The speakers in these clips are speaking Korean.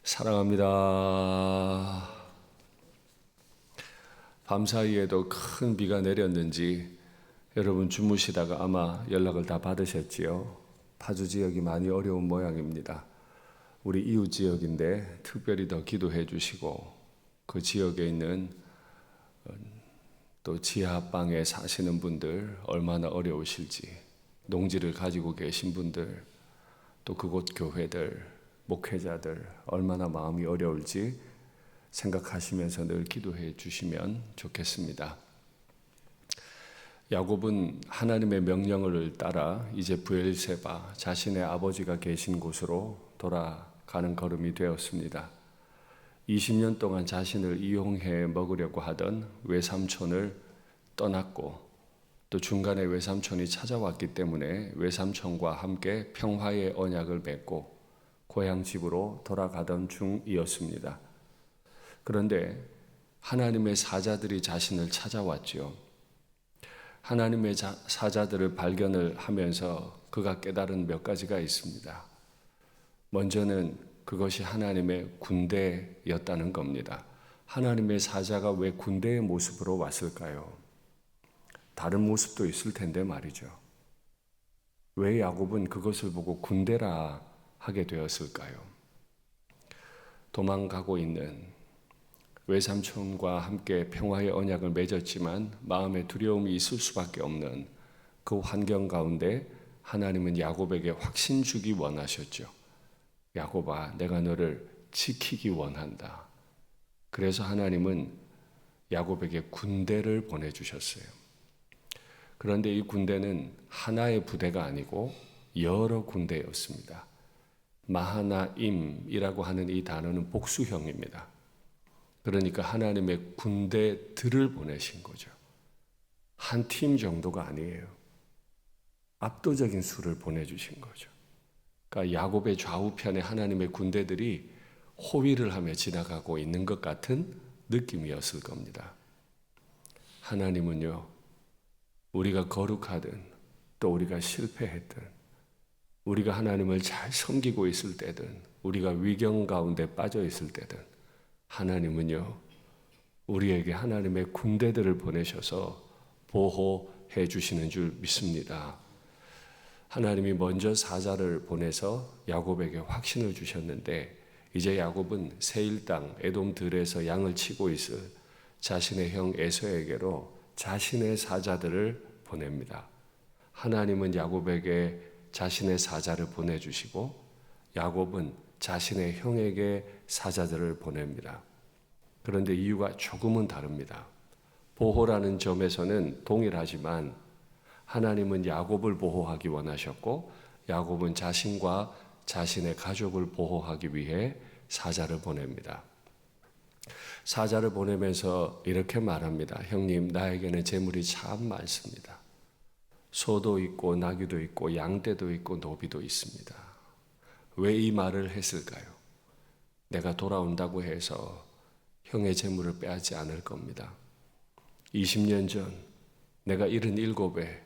사랑합니다. 밤사이에도 큰 비가 내렸는지 여러분 주무시다가 아마 연락을 다 받으셨지요. 파주 지역이 많이 어려운 모양입니다. 우리 이웃 지역인데 특별히 더 기도해 주시고 그 지역에 있는 또 지하방에 사시는 분들 얼마나 어려우실지, 농지를 가지고 계신 분들, 또 그곳 교회들, 목회자들 얼마나 마음이 어려울지 생각하시면서 늘 기도해 주시면 좋겠습니다. 야곱은 하나님의 명령을 따라 이제 브엘세바, 자신의 아버지가 계신 곳으로 돌아가는 걸음이 되었습니다. 20년 동안 자신을 이용해 먹으려고 하던 외삼촌을 떠났고, 또 중간에 외삼촌이 찾아왔기 때문에 외삼촌과 함께 평화의 언약을 맺고 고향 집으로 돌아가던 중이었습니다. 그런데 하나님의 사자들이 자신을 찾아왔죠. 하나님의 사자들을 발견을 하면서 그가 깨달은 몇 가지가 있습니다. 먼저는 그것이 하나님의 군대였다는 겁니다. 하나님의 사자가 왜 군대의 모습으로 왔을까요? 다른 모습도 있을 텐데 말이죠. 왜 야곱은 그것을 보고 군대라 하게 되었을까요? 도망가고 있는 외삼촌과 함께 평화의 언약을 맺었지만 마음에 두려움이 있을 수밖에 없는 그 환경 가운데 하나님은 야곱에게 확신 주기 원하셨죠. 야곱아, 내가 너를 지키기 원한다. 그래서 하나님은 야곱에게 군대를 보내주셨어요. 그런데 이 군대는 하나의 부대가 아니고 여러 군대였습니다. 마하나임이라고 하는 이 단어는 복수형입니다. 그러니까 하나님의 군대들을 보내신 거죠. 한 팀 정도가 아니에요. 압도적인 수를 보내주신 거죠. 그러니까 야곱의 좌우편에 하나님의 군대들이 호위를 하며 지나가고 있는 것 같은 느낌이었을 겁니다. 하나님은요, 우리가 거룩하든 또 우리가 실패했든 우리가 하나님을 잘 섬기고 있을 때든 우리가 위경 가운데 빠져 있을 때든 하나님은요, 우리에게 하나님의 군대들을 보내셔서 보호해 주시는 줄 믿습니다. 하나님이 먼저 사자를 보내서 야곱에게 확신을 주셨는데 이제 야곱은 세일 땅 에돔 들에서 양을 치고 있을 자신의 형 에서에게로 자신의 사자들을 보냅니다. 하나님은 야곱에게 자신의 사자를 보내주시고 야곱은 자신의 형에게 사자들을 보냅니다. 그런데 이유가 조금은 다릅니다. 보호라는 점에서는 동일하지만 하나님은 야곱을 보호하기 원하셨고 야곱은 자신과 자신의 가족을 보호하기 위해 사자를 보냅니다. 사자를 보내면서 이렇게 말합니다. 형님, 나에게는 재물이 참 많습니다. 소도 있고 나귀도 있고 양떼도 있고 노비도 있습니다. 왜 이 말을 했을까요? 내가 돌아온다고 해서 형의 재물을 빼앗지 않을 겁니다. 20년 전 내가 77에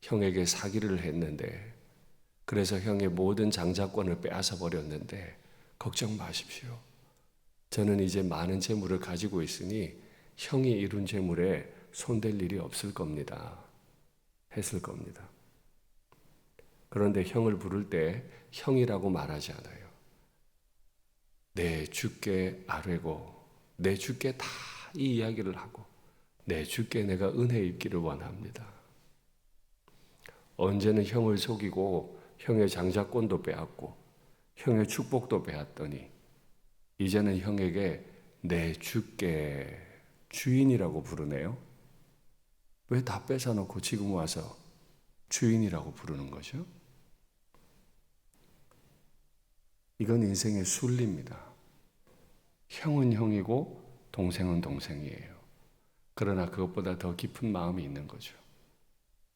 형에게 사기를 했는데 그래서 형의 모든 장자권을 빼앗아 버렸는데 걱정 마십시오. 저는 이제 많은 재물을 가지고 있으니 형이 이룬 재물에 손댈 일이 없을 겁니다. 했을 겁니다. 그런데 형을 부를 때 형이라고 말하지 않아요. 내 주께 아뢰고 내 주께 다 이 이야기를 하고 내 주께 내가 은혜 입기를 원합니다. 언제는 형을 속이고 형의 장자권도 빼앗고 형의 축복도 빼앗더니 이제는 형에게 내 주께 주인이라고 부르네요. 왜 다 뺏어놓고 지금 와서 주인이라고 부르는 거죠? 이건 인생의 순리입니다. 형은 형이고 동생은 동생이에요. 그러나 그것보다 더 깊은 마음이 있는 거죠.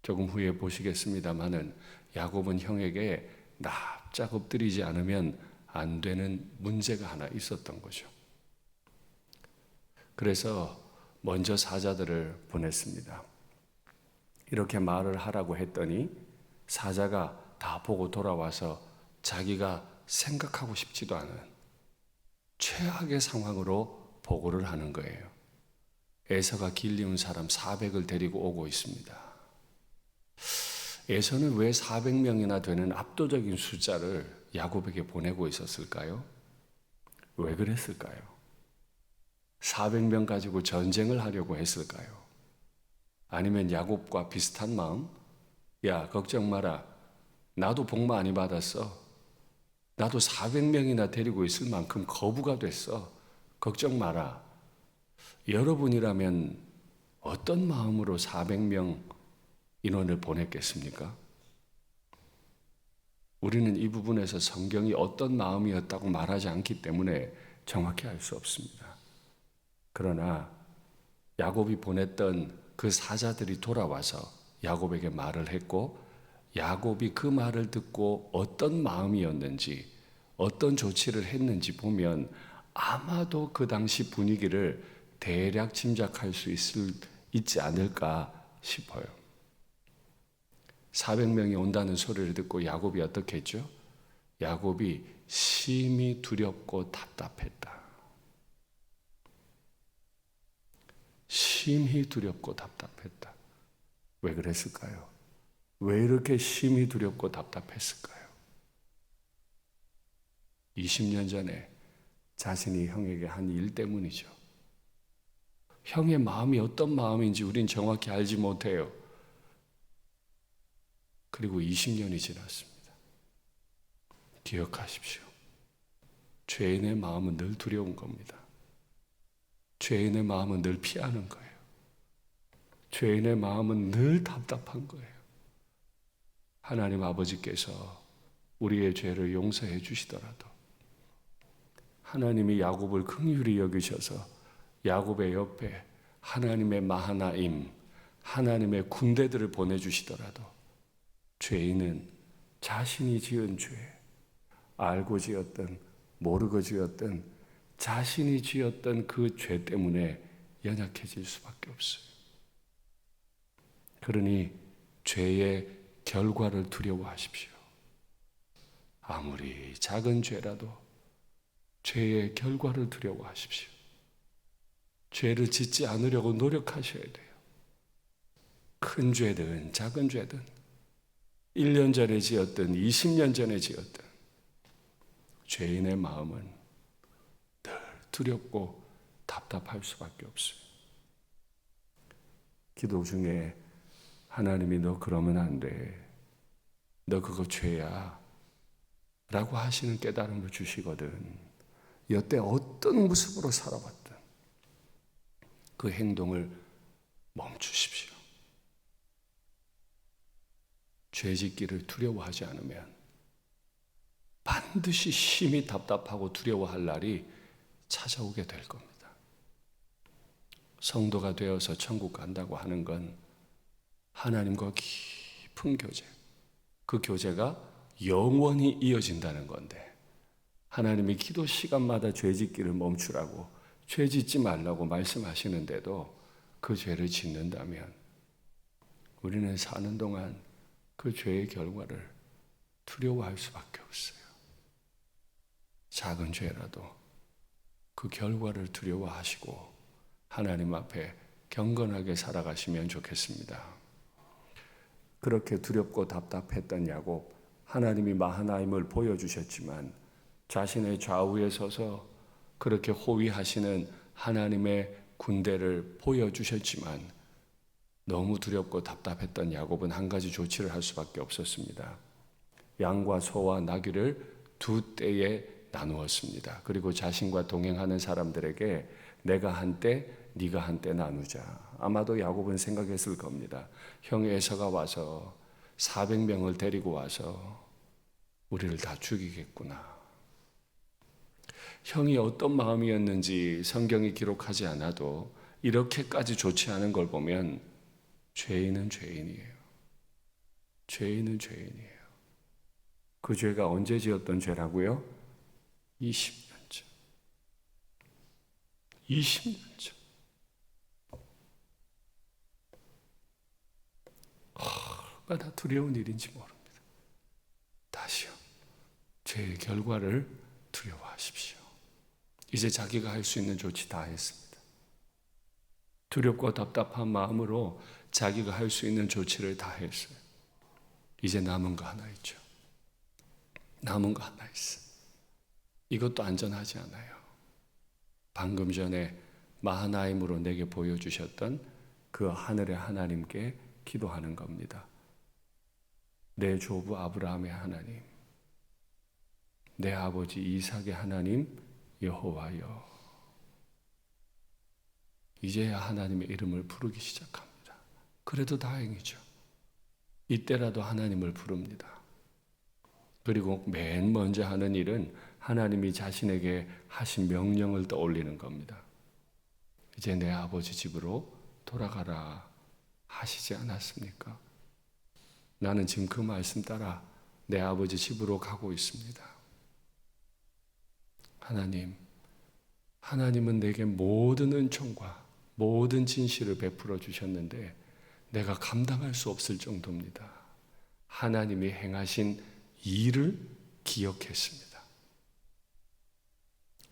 조금 후에 보시겠습니다마는 야곱은 형에게 납작 엎드리지 않으면 안 되는 문제가 하나 있었던 거죠. 그래서 먼저 사자들을 보냈습니다. 이렇게 말을 하라고 했더니 사자가 다 보고 돌아와서 자기가 생각하고 싶지도 않은 최악의 상황으로 보고를 하는 거예요. 에서가 길리운 사람 400을 데리고 오고 있습니다. 에서는 왜 400명이나 되는 압도적인 숫자를 야곱에게 보내고 있었을까요? 왜 그랬을까요? 400명 가지고 전쟁을 하려고 했을까요? 아니면 야곱과 비슷한 마음? 야, 걱정 마라. 나도 복 많이 받았어. 나도 400명이나 데리고 있을 만큼 거부가 됐어. 걱정 마라. 여러분이라면 어떤 마음으로 400명 인원을 보냈겠습니까? 우리는 이 부분에서 성경이 어떤 마음이었다고 말하지 않기 때문에 정확히 알 수 없습니다. 그러나 야곱이 보냈던 그 사자들이 돌아와서 야곱에게 말을 했고, 야곱이 그 말을 듣고 어떤 마음이었는지, 어떤 조치를 했는지 보면 아마도 그 당시 분위기를 대략 짐작할 수 있지 않을까 싶어요. 400명이 온다는 소리를 듣고 야곱이 어떻게 했죠? 야곱이 심히 두렵고 답답했다. 심히 두렵고 답답했다. 왜 그랬을까요? 왜 이렇게 심히 두렵고 답답했을까요? 20년 전에 자신이 형에게 한 일 때문이죠. 형의 마음이 어떤 마음인지 우린 정확히 알지 못해요. 그리고 20년이 지났습니다. 기억하십시오. 죄인의 마음은 늘 두려운 겁니다. 죄인의 마음은 늘 피하는 거예요. 죄인의 마음은 늘 답답한 거예요. 하나님 아버지께서 우리의 죄를 용서해 주시더라도 하나님이 야곱을 긍휼히 여기셔서 야곱의 옆에 하나님의 마하나임, 하나님의 군대들을 보내주시더라도 죄인은 자신이 지은 죄, 알고 지었든 모르고 지었든 자신이 지었던 그 죄 때문에 연약해질 수밖에 없어요. 그러니 죄의 결과를 두려워하십시오. 아무리 작은 죄라도 죄의 결과를 두려워하십시오. 죄를 짓지 않으려고 노력하셔야 돼요. 큰 죄든 작은 죄든 1년 전에 지었든 20년 전에 지었든 죄인의 마음은 늘 두렵고 답답할 수밖에 없어요. 기도 중에 하나님이 너 그러면 안 돼. 너 그거 죄야. 라고 하시는 깨달음을 주시거든. 여태 어떤 모습으로 살아봤든 그 행동을 멈추십시오. 죄 짓기를 두려워하지 않으면 반드시 심히 답답하고 두려워할 날이 찾아오게 될 겁니다. 성도가 되어서 천국 간다고 하는 건 하나님과 깊은 교제, 그 교제가 영원히 이어진다는 건데 하나님이 기도 시간마다 죄 짓기를 멈추라고 죄 짓지 말라고 말씀하시는데도 그 죄를 짓는다면 우리는 사는 동안 그 죄의 결과를 두려워할 수밖에 없어요. 작은 죄라도 그 결과를 두려워하시고 하나님 앞에 경건하게 살아가시면 좋겠습니다. 그렇게 두렵고 답답했던 야곱, 하나님이 마하나임을 보여주셨지만 자신의 좌우에 서서 그렇게 호위하시는 하나님의 군대를 보여주셨지만 너무 두렵고 답답했던 야곱은 한 가지 조치를 할 수밖에 없었습니다. 양과 소와 나귀를 두 떼에 나누었습니다. 그리고 자신과 동행하는 사람들에게 내가 한 떼, 네가 한 떼 나누자. 아마도 야곱은 생각했을 겁니다. 형 에서가 와서 400명을 데리고 와서 우리를 다 죽이겠구나. 형이 어떤 마음이었는지 성경이 기록하지 않아도 이렇게까지 좋지 않은 걸 보면 죄인은 죄인이에요. 죄인은 죄인이에요. 그 죄가 언제 지었던 죄라고요? 20년 전. 20년 전. 얼마나 두려운 일인지 모릅니다. 다시요. 죄의 결과를 두려워하십시오. 이제 자기가 할 수 있는 조치 다 했습니다. 두렵고 답답한 마음으로 자기가 할 수 있는 조치를 다 했어요. 이제 남은 거 하나 있죠. 남은 거 하나 있어요. 이것도 안전하지 않아요. 방금 전에 마하나임으로 내게 보여주셨던 그 하늘의 하나님께 기도하는 겁니다. 내 조부 아브라함의 하나님, 내 아버지 이삭의 하나님 여호와여. 이제야 하나님의 이름을 부르기 시작합니다. 그래도 다행이죠. 이때라도 하나님을 부릅니다. 그리고 맨 먼저 하는 일은 하나님이 자신에게 하신 명령을 떠올리는 겁니다. 이제 내 아버지 집으로 돌아가라 하시지 않았습니까? 나는 지금 그 말씀 따라 내 아버지 집으로 가고 있습니다. 하나님은 내게 모든 은총과 모든 진실을 베풀어 주셨는데 내가 감당할 수 없을 정도입니다. 하나님이 행하신 일을 기억했습니다.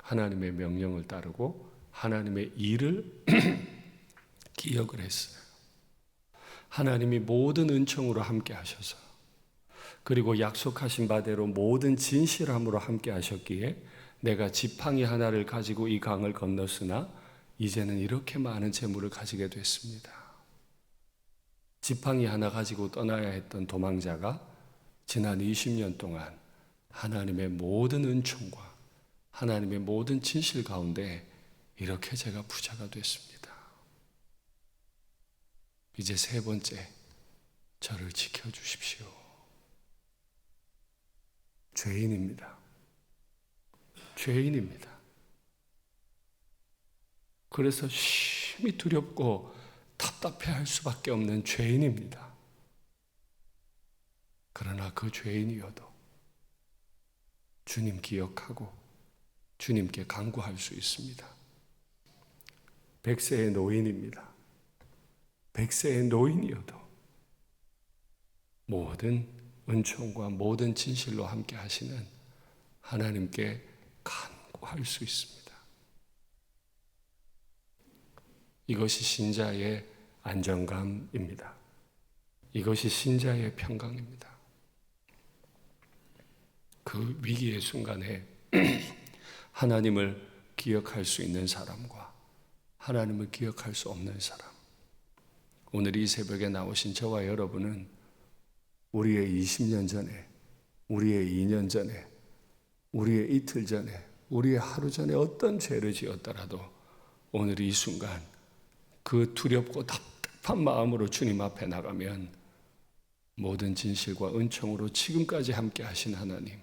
하나님의 명령을 따르고 하나님의 일을 기억을 했어요. 하나님이 모든 은총으로 함께 하셔서 그리고 약속하신 바대로 모든 진실함으로 함께 하셨기에 내가 지팡이 하나를 가지고 이 강을 건넜으나 이제는 이렇게 많은 재물을 가지게 됐습니다. 지팡이 하나 가지고 떠나야 했던 도망자가 지난 20년 동안 하나님의 모든 은총과 하나님의 모든 진실 가운데 이렇게 제가 부자가 됐습니다. 이제 세 번째, 저를 지켜주십시오. 죄인입니다. 죄인입니다. 그래서 심히 두렵고 답답해할 수밖에 없는 죄인입니다. 그러나 그 죄인이어도 주님 기억하고 주님께 간구할 수 있습니다. 100세의 노인입니다. 100세의 노인이어도 모든 은총과 모든 진실로 함께 하시는 하나님께 간구할 수 있습니다. 이것이 신자의 안정감입니다. 이것이 신자의 평강입니다. 그 위기의 순간에 하나님을 기억할 수 있는 사람과 하나님을 기억할 수 없는 사람. 오늘 이 새벽에 나오신 저와 여러분은 우리의 20년 전에, 우리의 2년 전에, 우리의 이틀 전에, 우리의 하루 전에 어떤 죄를 지었더라도 오늘 이 순간 그 두렵고 답답한 마음으로 주님 앞에 나가면 모든 진실과 은총으로 지금까지 함께 하신 하나님,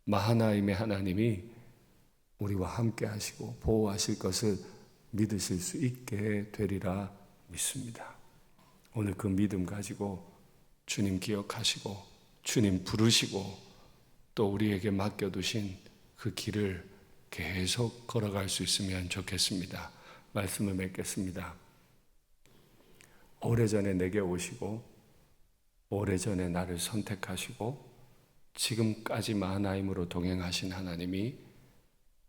마하나임의 하나님이 우리와 함께 하시고 보호하실 것을 믿으실 수 있게 되리라 믿습니다. 오늘 그 믿음 가지고 주님 기억하시고 주님 부르시고 또 우리에게 맡겨두신 그 길을 계속 걸어갈 수 있으면 좋겠습니다. 말씀을 맺겠습니다. 오래전에 내게 오시고 오래전에 나를 선택하시고 지금까지 마하나임으로 동행하신 하나님이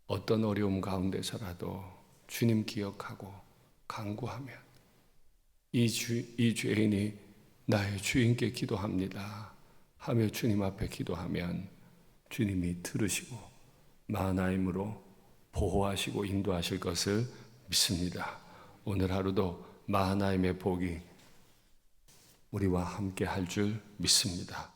어떤 어려움 가운데서라도 주님 기억하고 간구하면 이 죄인이 나의 주인께 기도합니다 하며 주님 앞에 기도하면 주님이 들으시고 마하나임으로 보호하시고 인도하실 것을 믿습니다. 오늘 하루도 마하나임의 복이 우리와 함께 할 줄 믿습니다.